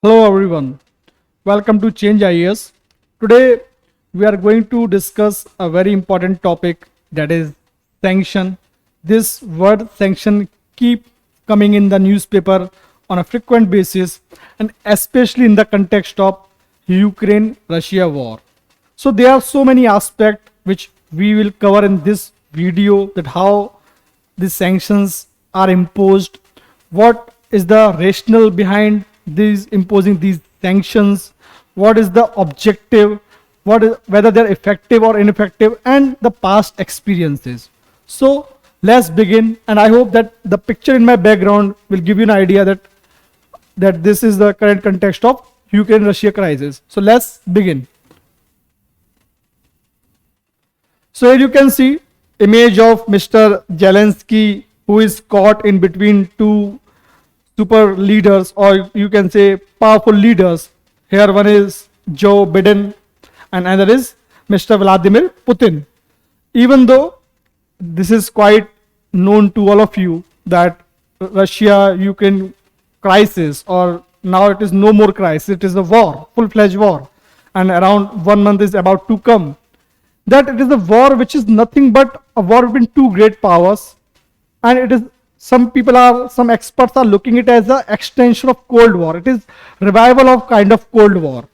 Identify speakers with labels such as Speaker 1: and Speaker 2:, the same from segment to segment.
Speaker 1: Hello everyone, welcome to ChangeIAS. Today we are going to discuss a very important topic, that is sanction. This word sanction keep coming in the newspaper on a frequent basis, and especially in the context of Ukraine-Russia war. So there are so many aspects which we will cover in this video, that how these sanctions are imposed, what is the rationale behind these imposing these sanctions, what is the objective, what is, whether they're effective or ineffective, and the past experiences. So let's begin, and I hope that the picture in my background will give you an idea that this is the current context of Ukraine-Russia crisis. So let's begin. So here you can see image of Mr. Zelensky, who is caught in between two super leaders, or you can say powerful leaders. Here one is Joe Biden and another is Mr. Vladimir Putin. Even though this is quite known to all of you that Russia-Ukraine crisis, or now it is no more crisis, it is a war, full-fledged war, and around 1 month is about to come, that it is a war which is nothing but a war between two great powers, and it is some experts are looking it as an extension of Cold War. It is revival of kind of Cold War,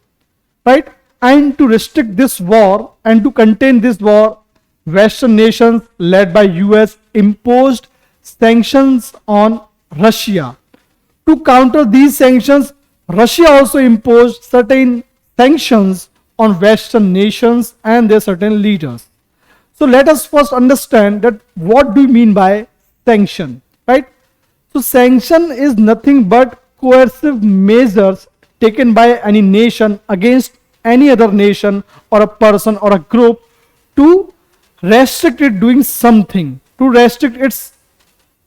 Speaker 1: right? And to restrict this war and to contain this war, Western nations led by US imposed sanctions on Russia. To counter these sanctions, Russia also imposed certain sanctions on Western nations and their certain leaders. So let us first understand that what do we mean by sanction, right? So sanction is nothing but coercive measures taken by any nation against any other nation or a person or a group to restrict it doing something, to restrict its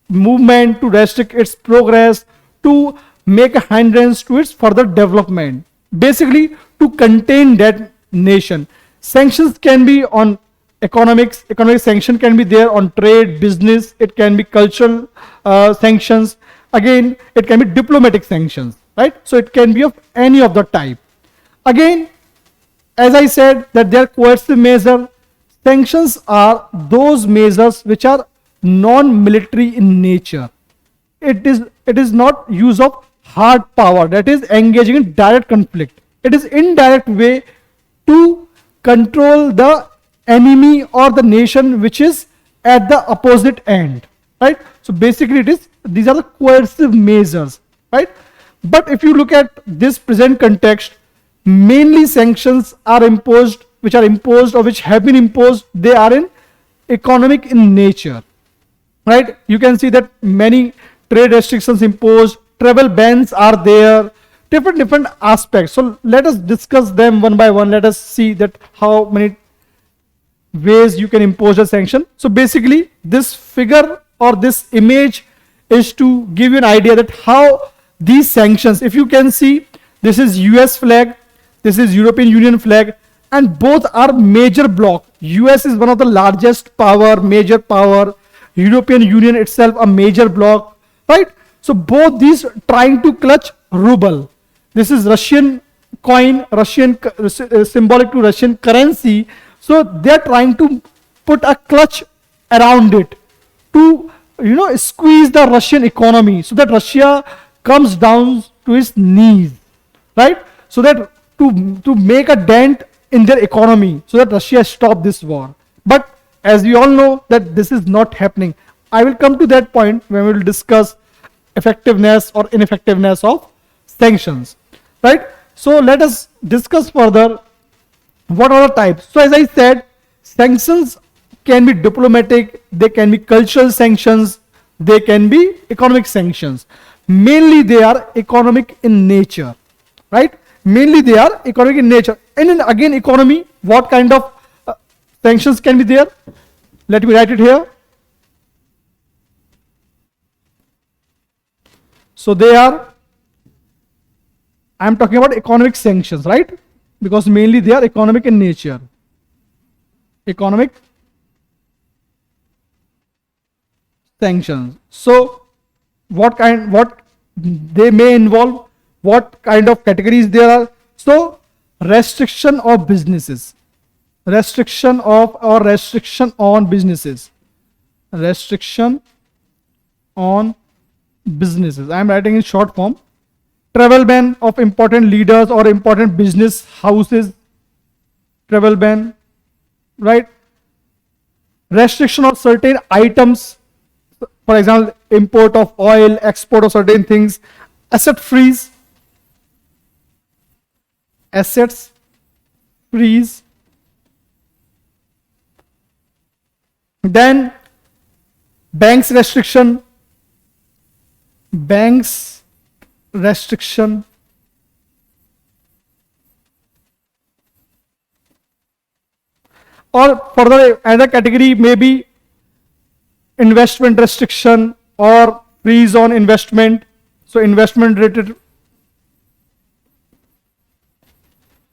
Speaker 1: movement, to restrict its progress, to make a hindrance to its further development, basically to contain that nation. Sanctions can be on economic sanction can be there on trade, business, it can be cultural sanctions, again it can be diplomatic sanctions, right? So it can be of any of the type. Again, as I said, that they are coercive measures. Sanctions are those measures which are non-military in nature. It is not use of hard power, that is engaging in direct conflict. It is indirect way to control the enemy or the nation which is at the opposite end, right? So basically these are the coercive measures, right? But if you look at this present context, mainly sanctions are imposed, which are imposed or which have been imposed, they are in economic in nature, right? You can see that many trade restrictions imposed, travel bans are there, different aspects. So let us discuss them one by one. Let us see that how many ways you can impose a sanction. So basically this figure or this image is to give you an idea that how these sanctions, if you can see, this is US flag, this is European Union flag, and both are major bloc. US is one of the largest power, major power, European Union itself a major bloc, right? So both these trying to clutch ruble. This is Russian coin, symbolic to Russian currency. So they're trying to put a clutch around it to, squeeze the Russian economy so that Russia comes down to its knees, right? So that to make a dent in their economy, so that Russia stop this war. But as we all know that this is not happening. I will come to that point when we will discuss effectiveness or ineffectiveness of sanctions, right? So let us discuss further what are the types. So as I said, sanctions can be diplomatic, they can be cultural sanctions, they can be economic sanctions. Mainly they are economic in nature, right? Mainly they are economic in nature. And then again, economy, what kind of sanctions can be there? Let me write it here. So they are, I am talking about economic sanctions, right? Because mainly they are economic in nature. Economic sanctions. So what they may involve, what kind of categories there are. So restriction of businesses, restriction of or restriction on businesses, restriction on businesses. I am writing in short form. Travel ban of important leaders or important business houses, travel ban, right? Restriction of certain items, for example, import of oil, export of certain things, asset freeze, assets freeze. Then banks restriction, banks restriction, or further another category may be investment restriction or freeze on investment. So investment related.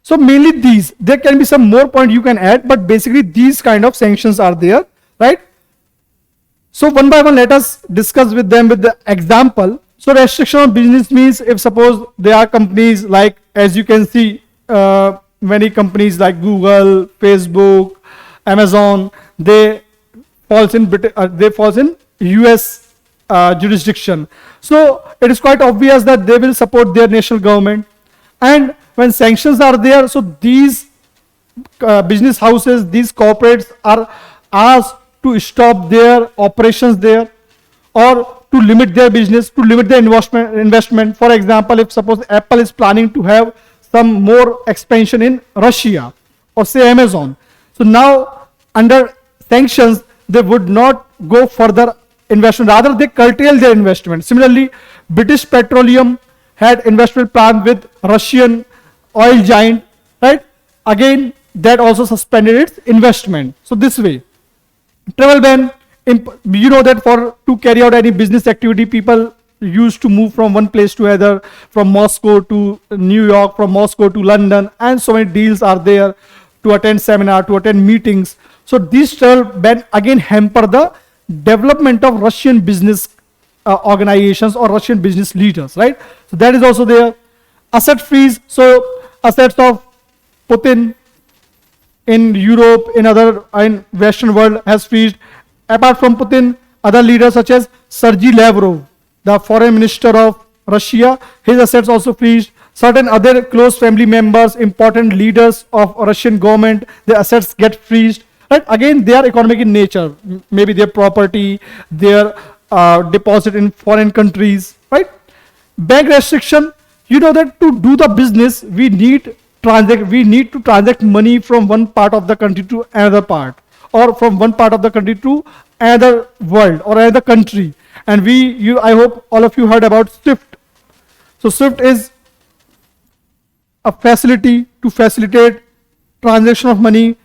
Speaker 1: So mainly these, there can be some more point you can add, but basically these kind of sanctions are there, right? So one by one, let us discuss with them with the example. So restriction on business means if suppose there are companies like, as you can see, many companies like Google, Facebook, Amazon, they falls in US jurisdiction. So it is quite obvious that they will support their national government. And when sanctions are there, so these business houses, these corporates are asked to stop their operations there, or to limit their business, to limit their investment. For example, if suppose Apple is planning to have some more expansion in Russia, or say Amazon, so now under sanctions they would not go further investment, rather they curtail their investment. Similarly, British Petroleum had investment plan with Russian oil giant, right? Again, that also suspended its investment. So this way, travel ban, you know that for to carry out any business activity, people used to move from one place to other, from Moscow to New York, from Moscow to London, and so many deals are there, to attend seminar, to attend meetings. So this travel ban again hamper the development of Russian business organizations or Russian business leaders, right? So that is also there. Asset freeze, so assets of Putin in Europe, in Western world has freezed. Apart from Putin, other leaders such as Sergei Lavrov, the foreign minister of Russia, his assets also freezed. Certain other close family members, important leaders of Russian government, their assets get freezed. Right? Again, they are economic in nature. Maybe their property, their deposit in foreign countries. Right? Bank restriction. You know that to do the business, we need to transact money from one part of the country to another part, or from one part of the country to another world or another country. And I hope all of you heard about SWIFT. So SWIFT is a facility to facilitate transaction of money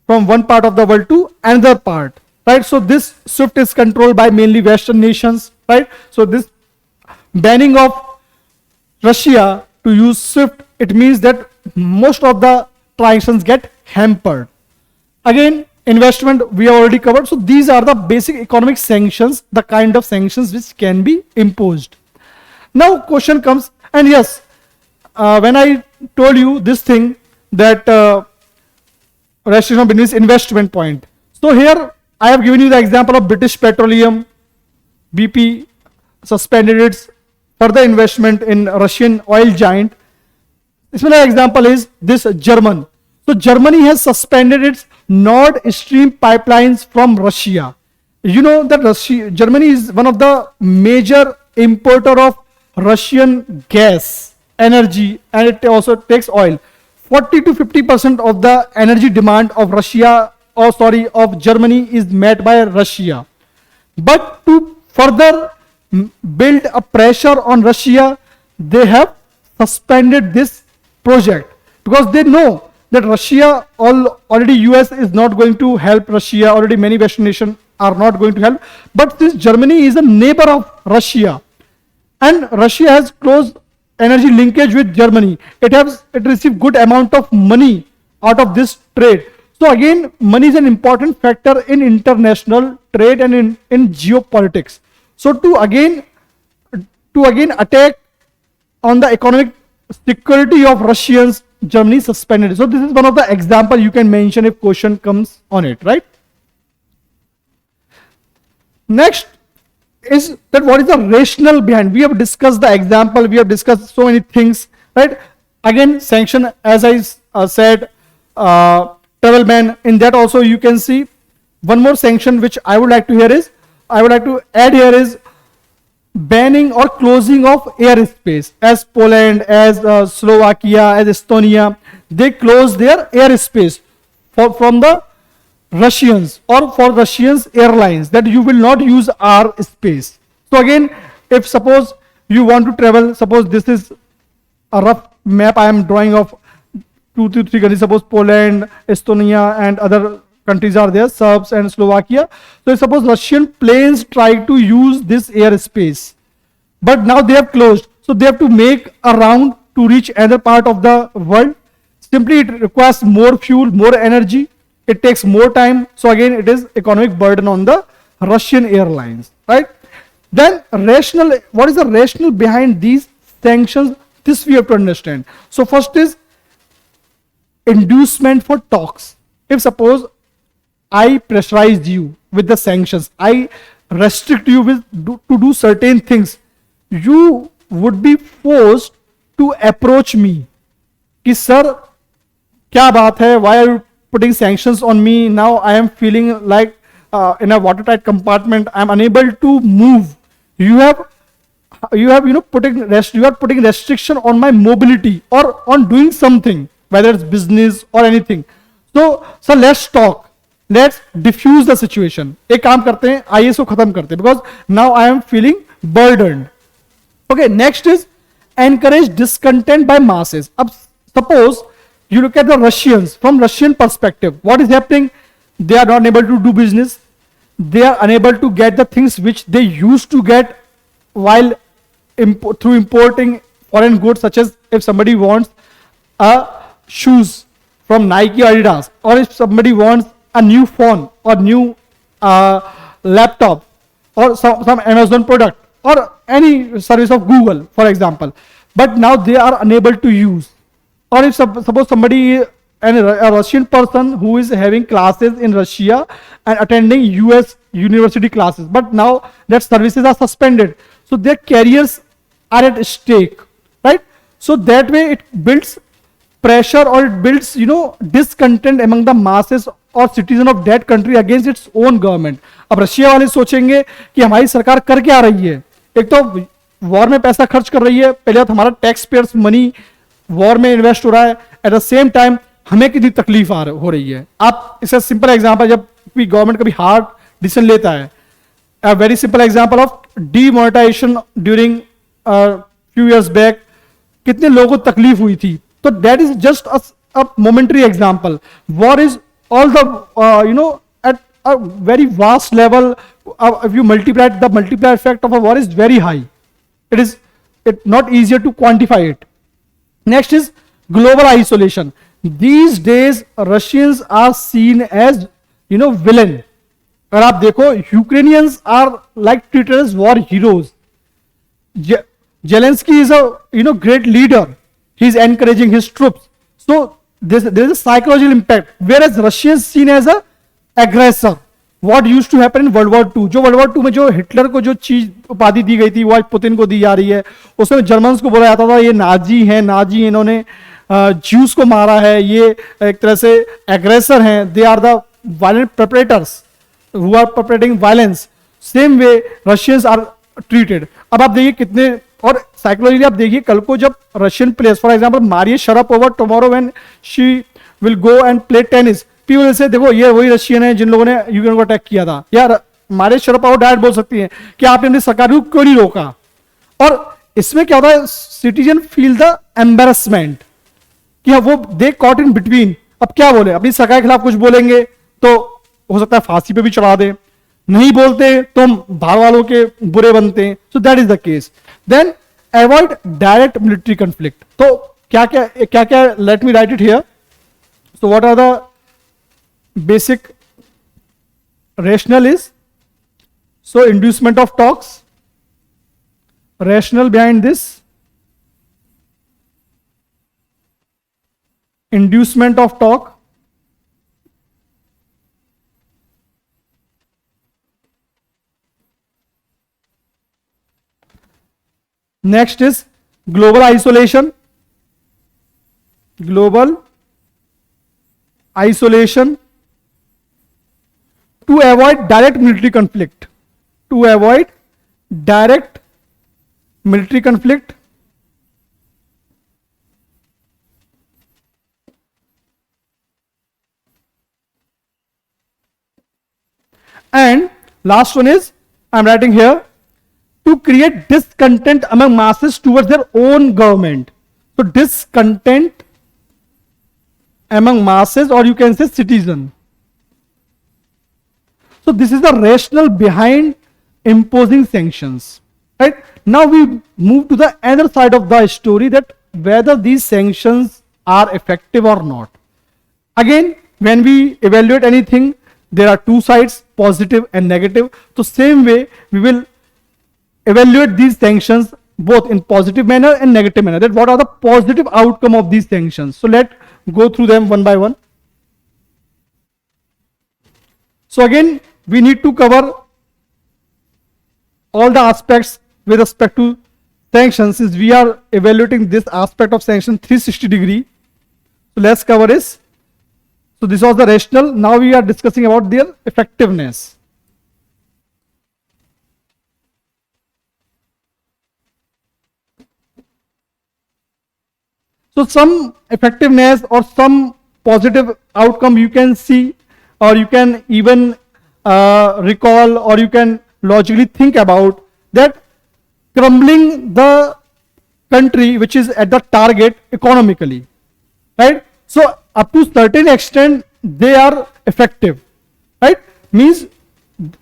Speaker 1: from one part of the world to another part, right? So this SWIFT is controlled by mainly Western nations, right? So this banning of Russia to use SWIFT, it means that most of the transactions get hampered. Again, investment we have already covered. So these are the basic economic sanctions, the kind of sanctions which can be imposed. Now question comes, and yes, when I told you this thing that restriction of business investment point. So here I have given you the example of British Petroleum. BP suspended its further investment in Russian oil giant. Similar example is this German. So Germany has suspended its Nord Stream pipelines from Russia. You know that Germany is one of the major importer of Russian gas, energy, and it also takes oil. 40 to 50% of the energy demand of of Germany is met by Russia. But to further build a pressure on Russia, they have suspended this project because they know that Russia, already US is not going to help Russia, already many Western nations are not going to help. But this Germany is a neighbor of Russia, and Russia has close energy linkage with Germany. It received good amount of money out of this trade. So again, money is an important factor in international trade and in geopolitics. So to again attack on the economic security of Russians, Germany suspended. So this is one of the example you can mention if question comes on it, right? Next is that what is the rationale behind. We have discussed the example, we have discussed so many things, right? Again, sanction, as I said, travel ban. In that also you can see one more sanction which I would like to add here is banning or closing of airspace. As Poland, as Slovakia, as Estonia, they close their airspace from the Russians or for Russians airlines, that you will not use our space. So again, if suppose you want to travel, suppose this is a rough map I am drawing of 2 to 3 countries, suppose Poland, Estonia and other countries are there, Serbs and Slovakia. So suppose Russian planes try to use this airspace, but now they have closed, so they have to make a round to reach another part of the world. Simply it requires more fuel, more energy, it takes more time. So again, it is economic burden on the Russian airlines, right? Then rationale, what is the rationale behind these sanctions? This we have to understand. So first is inducement for talks. If suppose I pressurized you with the sanctions, I restrict you to do certain things, you would be forced to approach me कि sir क्या बात है, why are you putting sanctions on me? Now I am feeling like in a watertight compartment, I am unable to move. You are putting restriction on my mobility or on doing something, whether it's business or anything. So sir, let's talk, let's diffuse the situation. एक काम करते हैं, आइए इसको खत्म करते हैं, because now I am feeling burdened. Okay, next is encourage discontent by masses. Ab suppose you look at the Russians from Russian perspective, what is happening? They are not able to do business, they are unable to get the things which they used to get while through importing foreign goods, such as if somebody wants shoes from Nike or Adidas, or if somebody wants a new phone or new laptop or some Amazon product or any service of Google, for example, but now they are unable to use. Or if suppose somebody, a Russian person who is having classes in Russia and attending US university classes, but now that services are suspended, so their careers are at stake, right? So that way it builds pressure, or it builds discontent among the masses or citizen of that country against its own government. अब Russia वाले सोचेंगे कि हमारी सरकार कर क्या रही है, एक तो वॉर में पैसा खर्च कर रही है, पहले तो हमारा टैक्स पेयर्स मनी वॉर में इन्वेस्ट हो रहा है, एट द सेम टाइम हमें कितनी तकलीफ हो रही है. आप इसका सिंपल एग्जांपल, जब भी गवर्नमेंट कभी हार्ड डिसीजन लेता है, a very simple example of demonetization during few years back, कितने लोगों को तकलीफ हुई थी. तो that is just a momentary example. War is all the at a very vast level. If you multiply it, the multiplier effect of a war is very high. It's not easier to quantify it. Next is global isolation. These days Russians are seen as villain. अगर आप देखो, Ukrainians are like treated as war heroes. Zelensky is a great leader. He is encouraging his troops. So there is a psychological impact. Whereas Russians seen as a aggressor. What used to happen in World War II? जो World War II में जो Hitler को जो चीज उपाधि दी गई थी, वो आज पुतिन को दी जा रही है. उसमें जर्मन्स को बोला जाता था ये नाजी इन्होंने ज्यूस को मारा है, ये एक तरह से एग्रेसर हैं. They are the violent perpetrators who are perpetrating violence. Same way Russians are treated. अब आप देखिए कितने, और साइकोलॉजिकली आप देखिए, कल को जब Russian players for example Maria Sharapova tomorrow when she will go and play tennis, people will say देखो ये वही रशियन है जिन लोगों ने यूक्रेन को अटैक किया था. यार मारिया शरापोवा डायरेक्ट बोल सकती है कि आपने अपनी सरकार को क्यों नहीं रोका. और इसमें क्या होता है, सिटीजन फील द एम्बेरसमेंट कि वो दे कॉट इन बिटवीन. अब क्या बोले, अपनी सरकार के खिलाफ कुछ बोलेंगे तो हो सकता है फांसी पे भी चढ़ा दे, नहीं बोलते तो हम बाहर वालों के बुरे बनते हैं. So that is the case. Then avoid direct military conflict. तो क्या क्या let me write it here. So what are the basic rationale is, so inducement of talks, rationale behind this, inducement of talk, next is global isolation, global isolation to avoid direct military conflict, to avoid direct military conflict, and last one is, I'm writing here, to create discontent among masses towards their own government. So discontent among masses, or you can say citizen. So this is the rationale behind imposing sanctions. Right? Now we move to the other side of the story, that whether these sanctions are effective or not. Again, when we evaluate anything, there are two sides, positive and negative. So same way we will evaluate these sanctions both in positive manner and negative manner, that what are the positive outcome of these sanctions. So let's go through them one by one. So again, we need to cover all the aspects with respect to sanctions, since we are evaluating this aspect of sanction 360 degree. So let's cover this. So this was the rationale. Now we are discussing about their effectiveness. So some effectiveness or some positive outcome you can see, or you can even recall, or you can logically think about, that crumbling the country which is at the target economically, right? So up to certain extent they are effective, right? Means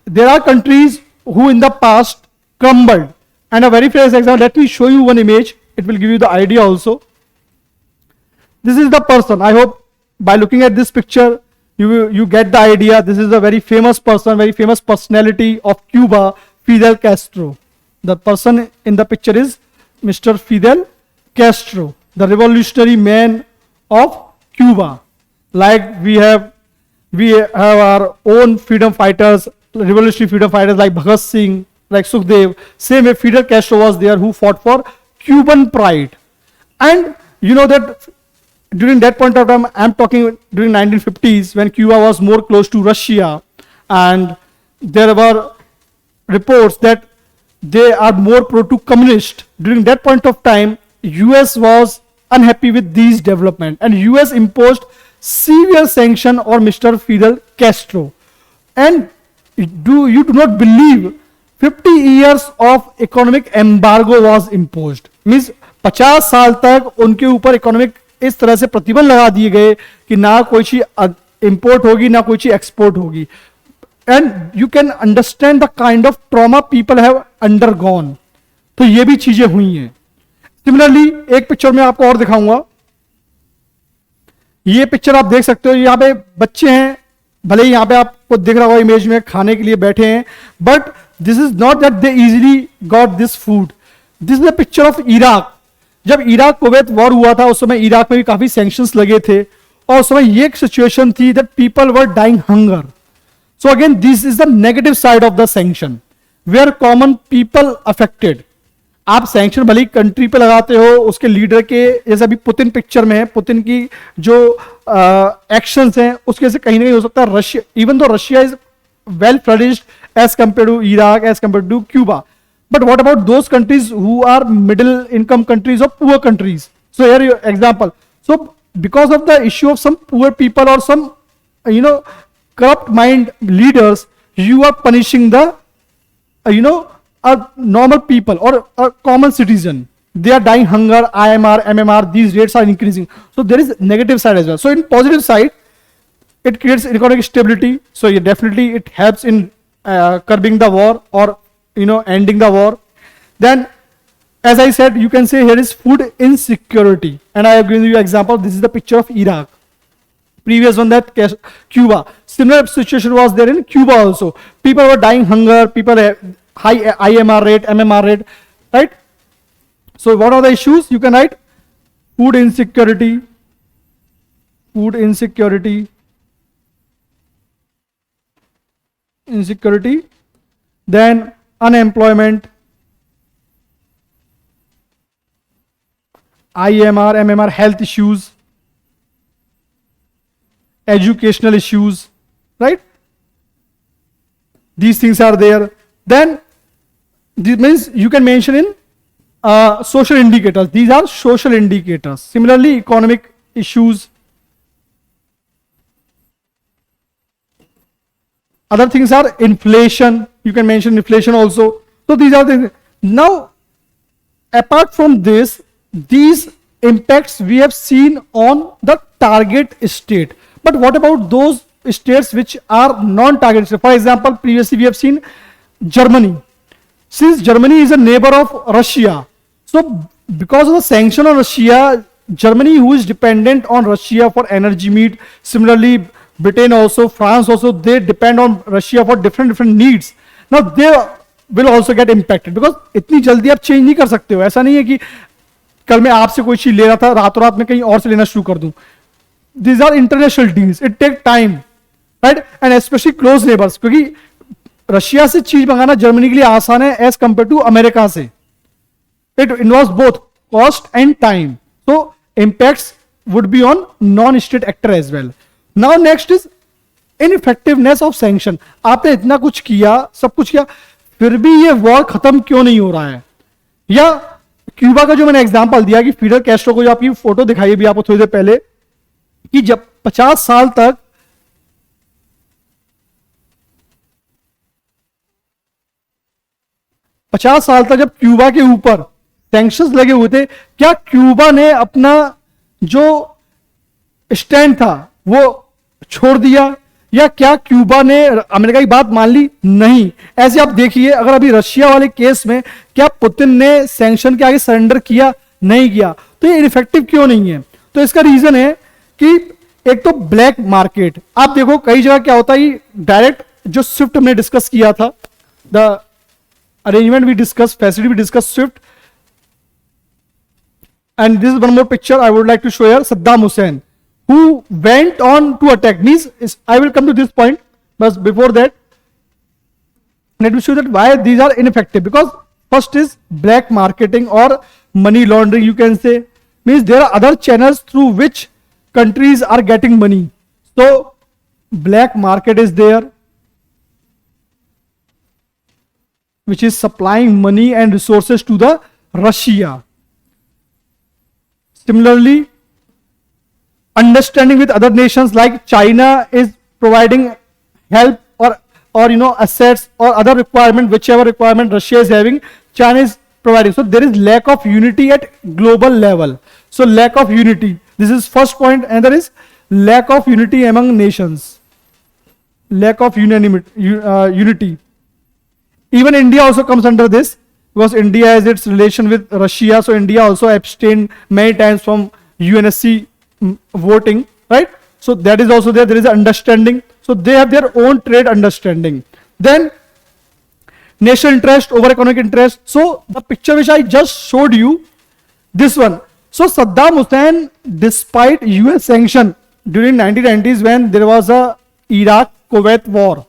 Speaker 1: there are countries who in the past crumbled, and a very famous example, let me show you one image, it will give you the idea also. This is the person. I hope by looking at this picture you get the idea. This is a very famous person, very famous personality of Cuba, Fidel Castro. The person in the picture is Mr. Fidel Castro, the revolutionary man of Cuba. Like we have our own freedom fighters, revolutionary freedom fighters like Bhagat Singh, like Sukhdev. Same way Fidel Castro was there, who fought for Cuban pride. And you know that during that point of time, I'm talking during 1950s, when Cuba was more close to Russia, and there were reports that they are more pro to communist. During that point of time, US was unhappy with these development, and US imposed severe sanction on Mr. Fidel Castro. And you do not believe 50 years of economic embargo was imposed. Means 50 साल तक उनके ऊपर economic इस तरह से प्रतिबंध लगा दिए गए कि ना कोई चीज इंपोर्ट होगी, ना कोई चीज एक्सपोर्ट होगी. And you can understand the kind of trauma people have undergone. तो ये भी चीजें हुई हैं. सिमिलरली एक पिक्चर में आपको और दिखाऊंगा. ये पिक्चर आप देख सकते हो. यहाँ पे बच्चे हैं, भले ही यहाँ पे आपको दिख रहा होगा इमेज में, खाने के लिए बैठे हैं, but this is not that they easily got this food. This is the picture of Iraq. जब इराक कुवैत वॉर हुआ था, उस समय इराक में भी काफी सैंक्शंस लगे थे, और उस समय ये एक सिचुएशन थी that people were dying hunger. So again this is the negative side of the sanction, where common people affected. आप सैंक्शन भले ही कंट्री पे लगाते हो, उसके लीडर के, जैसे अभी पुतिन पिक्चर में है, पुतिन की जो एक्शंस हैं उसके से कहीं ना कहीं हो सकता है Russia, even though Russia is well flourished as compare to Iraq, as compare to Cuba. But what about those countries who are middle income countries or poor countries? So here your example. So because of the issue of some poor people or some corrupt mind leaders, you are punishing the a normal people or a common citizen. They are dying hunger, IMR, MMR, these rates are increasing. So there is negative side as well. So in positive side, it creates economic stability. So yeah, definitely it helps in curbing the war or ending the war. Then as I said, you can say here is food insecurity, and I have given you example. This is the picture of Iraq. Previous one that Cuba, similar situation was there in Cuba also. People were dying hunger, people have high IMR rate, MMR rate, right? So what are the issues? You can write food insecurity, food insecurity, then unemployment, IMR, MMR, health issues, educational issues, right? These things are there. Then this means you can mention in social indicators. These are social indicators. Similarly, economic issues. Other things are inflation. You can mention inflation also. So these are the now. Apart from this, these impacts we have seen on the target state. But what about those states which are non-target states? For example, previously we have seen Germany. Since Germany is a neighbor of Russia, so because of the sanction on Russia, Germany, who is dependent on Russia for energy need, similarly Britain also, France also, they depend on Russia for different needs. Now they will also get impacted because इतनी जल्दी आप change नहीं कर सकते हो. ऐसा नहीं है कि कल मैं आपसे कोई चीज ले रहा था, रातों रात में कहीं और से लेना शुरू कर दूं. These are international deals. It takes time, right? And especially close neighbors, क्योंकि रशिया से चीज मंगाना जर्मनी के लिए आसान है एज कंपेयर टू अमेरिका से. It involves both cost and time. So impacts would be on non-state actor as well. Now next is ineffectiveness of sanction. आपने इतना कुछ किया, सब कुछ किया, फिर भी ये वॉर खत्म क्यों नहीं हो रहा है? या क्यूबा का जो मैंने एग्जांपल दिया कि फिडेल कैस्ट्रो को जो आपकी फोटो दिखाई अभी आपको थोड़ी देर पहले, कि जब 50 साल तक जब क्यूबा के ऊपर सैंक्शंस लगे हुए थे, क्या क्यूबा ने अपना जो स्टैंड था वो छोड़ दिया, या क्या क्यूबा ने अमेरिका की बात मान ली? नहीं. ऐसे आप देखिए, अगर अभी रशिया वाले केस में क्या पुतिन ने सैंक्शन के आगे सरेंडर किया? नहीं किया. तो ये इनफेक्टिव क्यों नहीं है? तो इसका रीजन है कि एक तो ब्लैक मार्केट. आप देखो कई जगह क्या होता है, डायरेक्ट जो स्विफ्ट हमने डिस्कस किया था, the arrangement we discuss, facility we discuss SWIFT, and this is one more picture I would like to show here. Saddam Hussein, who went on to attack, means I will come to this point, but before that let me show that why these are ineffective. Because first is black marketing or money laundering, you can say, means there are other channels through which countries are getting money. So black market is there, which is supplying money and resources to the Russia. Similarly, understanding with other nations like China is providing help or assets or other requirement, whichever requirement Russia is having, China is providing. So there is lack of unity at global level. So lack of unity. This is first point. Another is lack of unity among nations. Lack of unity. Even India also comes under this, because India has its relation with Russia, so India also abstained many times from UNSC voting, right? So that is also there. There is an understanding. So they have their own trade understanding. Then national interest over economic interest. So the picture which I just showed you, this one. So Saddam Hussein, despite US sanction during 1990s when there was a Iraq-Kuwait war,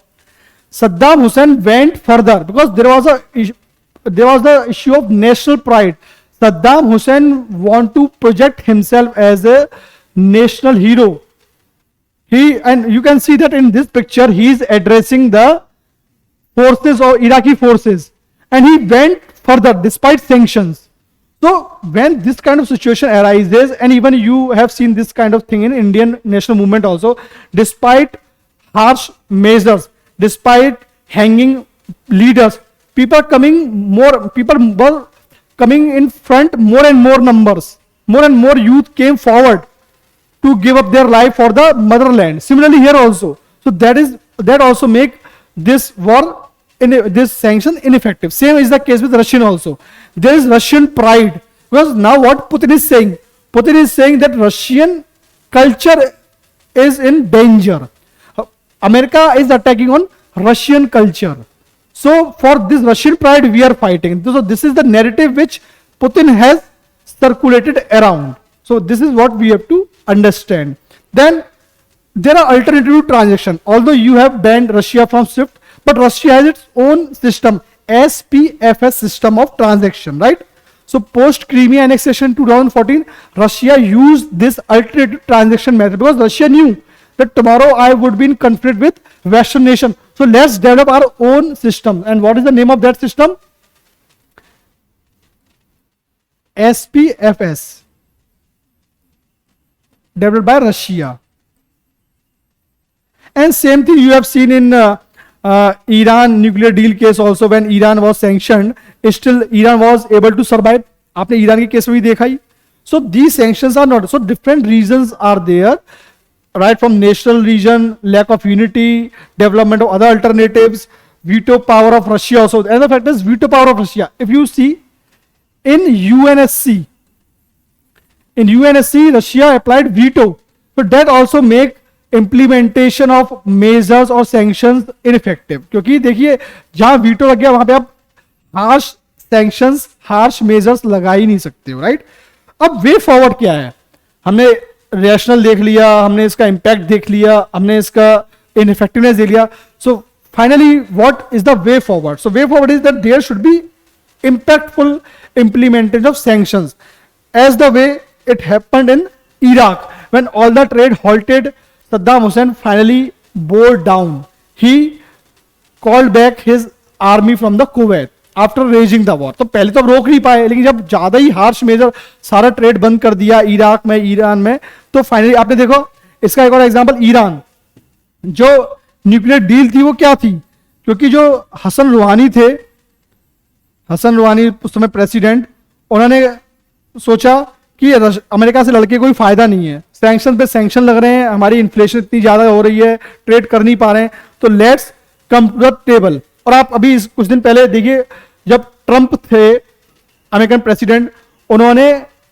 Speaker 1: Saddam Hussein went further because there was the issue of national pride. Saddam Hussein want to project himself as a national hero. And you can see that in this picture, he is addressing the forces or Iraqi forces, and he went further despite sanctions. So when this kind of situation arises, and even you have seen this kind of thing in Indian national movement also, despite harsh measures, despite hanging leaders, people were coming in front, more and more numbers, more and more youth came forward to give up their life for the motherland. Similarly here also. So that also make this war, this sanction ineffective. Same is the case with Russian also. There is Russian pride, because now what Putin is saying? Putin is saying that Russian culture is in danger. America is attacking on Russian culture. So for this Russian pride we are fighting. So this is the narrative which Putin has circulated around. So this is what we have to understand. Then there are alternative transaction. Although you have banned Russia from SWIFT, but Russia has its own system, SPFS system of transaction, right? So post Crimea annexation 2014, Russia used this alternative transaction method because Russia knew that tomorrow I would be in conflict with Western nation. So let's develop our own system. And what is the name of that system? SPFS, developed by Russia. And same thing you have seen in Iran nuclear deal case also. When Iran was sanctioned, still Iran was able to survive. आपने Iran के case में भी देखा ही. So these sanctions are not, so different reasons are there, right? From national region, lack of unity, development of other alternatives, veto power of Russia also. Another factor is veto power of Russia. If you see in UNSC, Russia applied veto. So that also make implementation of measures or sanctions ineffective. क्योंकि देखिए जहां veto लग गया वहां पे आप harsh sanctions, harsh measures लगा ही नहीं सकते हो, राइट? अब वे फॉरवर्ड क्या है? हमने रैशनल देख लिया, हमने इसका इम्पैक्ट देख लिया, हमने इसका इनइफेक्टिवनेस देख लिया. So finally what is the way forward? So way forward is that there should be impactful implementation of sanctions as the way it happened in Iraq when all the trade halted. Saddam Hussein finally bore down. He called back his army from the Kuwait after raging the war. तो पहले तो रोक नहीं पाए, लेकिन जब ज्यादा ही harsh major सारा ट्रेड बंद कर दिया इराक में, ईरान में, तो फाइनली आपने देखो इसका एक और एग्जांपल ईरान, जो न्यूक्लियर डील थी वो क्या थी? क्योंकि जो हसन रूहानी थे, हसन रूहानी उस समय प्रेसिडेंट, उन्होंने सोचा कि अमेरिका से लड़के कोई फायदा नहीं है, सैंक्शन पे सैंक्शन लग रहे हैं, हमारी इन्फ्लेशन इतनी ज्यादा हो रही है, ट्रेड कर नहीं पा रहे हैं, तो let's come to the table. और आप अभी कुछ दिन पहले देखिए जब ट्रंप थे अमेरिकन प्रेसिडेंट, उन्होंने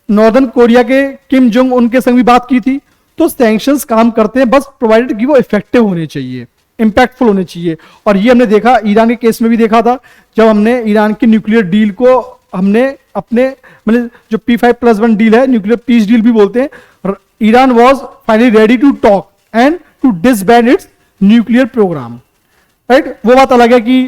Speaker 1: नॉर्दर्न कोरिया के किम जोंग उनके संग भी बात की थी. तो सैंक्शंस काम करते हैं, बस प्रोवाइडेड कि वो इफेक्टिव होने चाहिए, इंपैक्टफुल होने चाहिए. और ये हमने देखा ईरान के केस में भी देखा था, जब हमने ईरान की न्यूक्लियर डील को हमने अपने मतलब जो P5+1 डील है, न्यूक्लियर पीस डील भी बोलते हैं, Iran was finally ready to talk and to disband its nuclear program, right? वो बात अलग है कि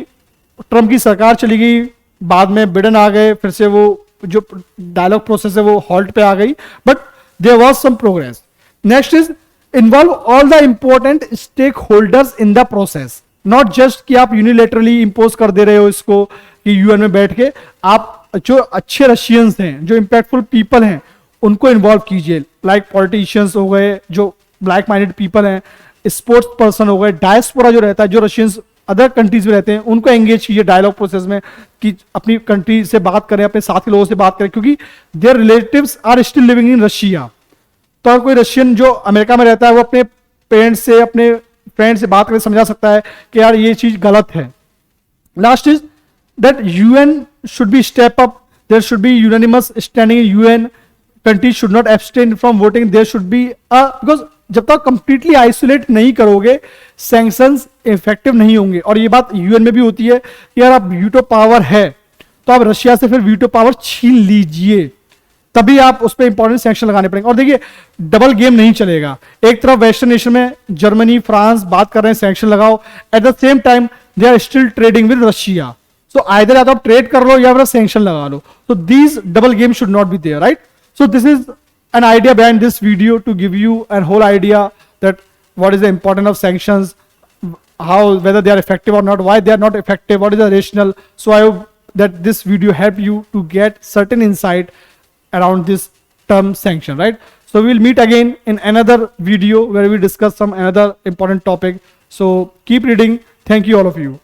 Speaker 1: ट्रंप की सरकार चली गई, बाद में बिडेन आ गए, फिर से वो जो डायलॉग प्रोसेस है वो हॉल्ट पे आ गई, but there was some progress. Next is involve all the important stakeholders in the process. Not just कि आप यूनिलेटरली इंपोज कर दे रहे हो इसको कि यूएन में बैठ के, आप जो अच्छे रशियंस हैं, जो इंपैक्टफुल पीपल हैं, उनको इन्वॉल्व कीजिए. लाइक पॉलिटिशियंस हो गए, जो ब्लैक माइंडेड पीपल हैं, स्पोर्ट्स पर्सन हो गए, डायस्पोरा जो रहता है, जो रशियंस अदर कंट्रीज में रहते हैं, उनको एंगेज कीजिए डायलॉग प्रोसेस में कि अपनी कंट्री से बात करें, अपने साथी लोगों से बात करें, क्योंकि their relatives are still living in Russia. तो अगर कोई रशियन जो अमेरिका में रहता है वो अपने पेरेंट्स से, अपने फ्रेंड से बात करके समझा सकता है कि यार ये चीज गलत है. Last is that UN should be step up, there should be unanimous standing in UN, countries should not abstain from voting, there should be because जब तक कंप्लीटली आइसोलेट नहीं करोगे सैंक्शंस इफेक्टिव नहीं होंगे. और ये बात यूएन में भी होती है कि यार आप वीटो पावर है तो आप रशिया से फिर वीटो पावर छीन लीजिए, तभी आप उस पर इंपॉर्टेंट सैंक्शन लगाने पड़ेंगे. और देखिए डबल गेम नहीं चलेगा. एक तरफ वेस्टर्न नेशन में जर्मनी, फ्रांस बात कर रहे हैं सैंक्शन लगाओ, at the same time they are still trading with Russia. So either या तो आप ट्रेड कर लो या फिर सैंक्शन लगा लो. So these double game should not be there, right? So this is an idea behind this video to give you a whole idea that what is the importance of sanctions, how, whether they are effective or not, why they are not effective, what is the rationale. So I hope that this video help you to get certain insight around this term sanction, right? So we will meet again in another video where we discuss some another important topic. So keep reading. Thank you all of you.